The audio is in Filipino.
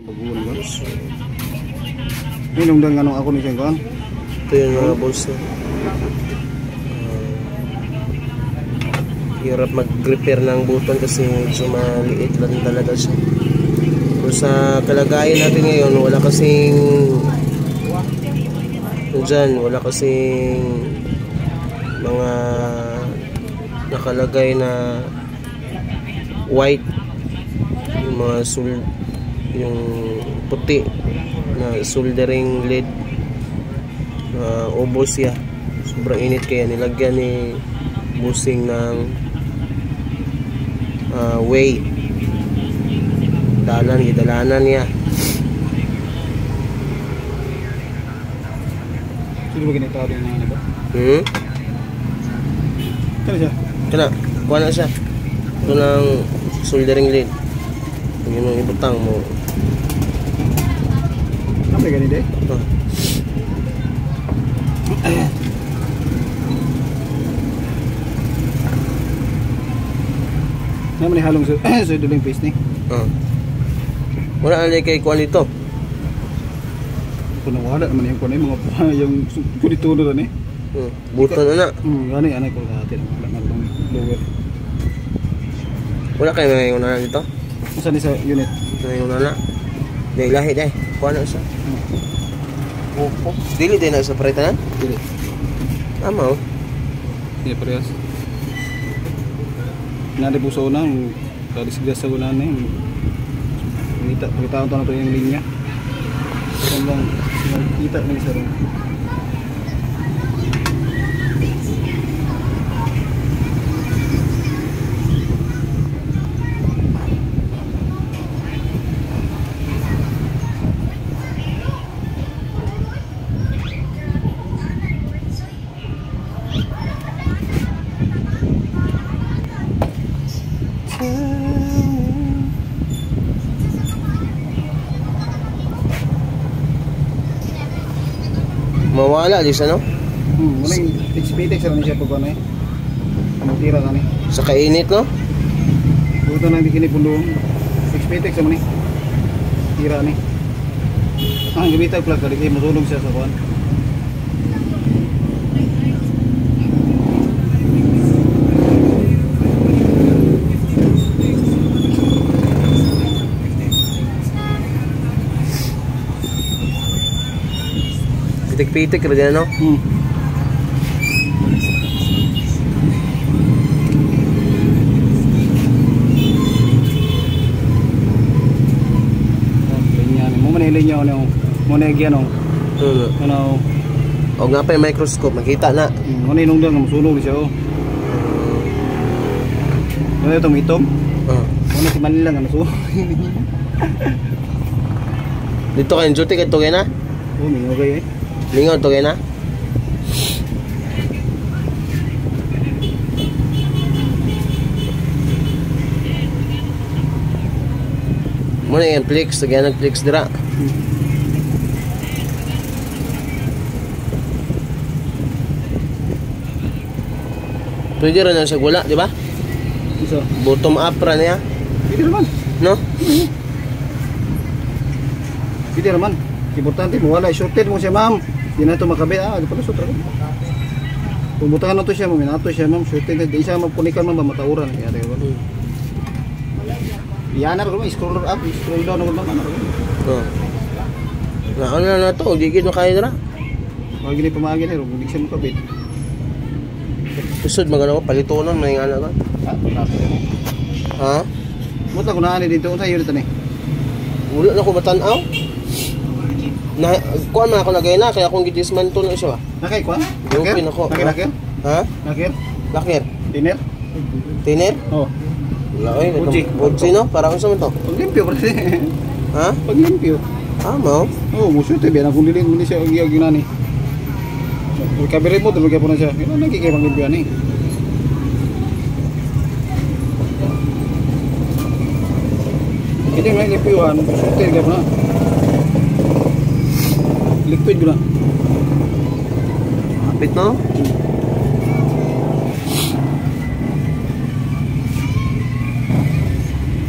Baguhan ba? Minong dang anong ako ni siyang kan? Ito yung mga bolsa. Hirap mag-repair ng buton kasi medyo maliit lang talaga siya. Pero sa kalagayan natin ngayon, wala kasing wala kasing mga nakalagay na white, yung mga yung puti na soldering lead na ubos siya. Sobrang init kaya nilagyan ni busing ng way. Idalanan niya. Sino ba ginagawa rin na ano ba? Kano siya? Kuha na siya. Ito ng soldering lead. Yun yung ibutang mo. Apa yung ganito eh? Naman ni halong sa duling face ni. Wala na kay kuha nito. Kung wala naman yung kuha mga buha yung kunitulo na eh. Buton na na. Anay ko natin. Wala na itong lower. Wala kayo may una na dito? Saan sa unit? May una na. Dahil lahi dahil. Kuha na siya. Dili din na sa paritanan? Dili. Tama o. Hindi parehas. Nari po sa unang kadisgress sa unan eh. Pakita ko na ito yung linya. Hanggang kita na isa rin. Mawala di siya, no? Muna yung expeditex na siya pag ano eh. Tira ka ni. Sa kainit, no? Buto na hindi kinipundong. Expeditex naman eh. Tira ni. Ang gabita plug kali kayo masunog siya sa kuwan. Pitik-pitik rin, no? Manilin niya ano, monegi ano. Ano? O nga pa yung microscope, makita na. Ano yung nung masunog siya oh. Ano itong itom? Ano si Manila nga nasunog. Dito kayong duty kayo ito kayo na? Oo, mingaw kayo eh. Lingaw ito kayo na? Muna yung flex, tagayan nag-flex dira. Pwede rin na siya gula, di ba? Isa. Bottom up ra niya. Pwede naman. No? Pwede naman. Importante mo, wala. Shorted mo siya, ma'am. Hindi na ito makabi. Di pala sutra ko. Pubutangan na ito siya, ma'am. Minato siya, ma'am. Shorted. Di siya magpunikan, ma'am. Matauran. Kaya rin. Iyanar ko, scroll up. Scroll down ako naman. Ano na ito? Gigit mo kaya dira? Pag gini pamagin eh. Hindi siya makabit. Kusod magano ko, palitunan. May nga na ka. Ha? Muta ko na dito. Unsa unit na eh? Wala na ko matanaw. Kuha na ako lagay na, kaya akong gidismantle na siya. Nakay kuha? Nakir? Nakir? Ha? Nakir? Lakir? Tiner? Tiner? Oo. Wala oy, Uji no? Parang saan mo to? Paglimpyo pa rin. Ha? Paglimpyo. Tama. Oo, musuti. Biyan akong dilin mo siya. Ang ginani. Kabiri mo, tulog po na siya. Nagkikipang limpyo ni. Hindi nga limpyohan. Musuti ka po na. Liquid ko na. Kapit no?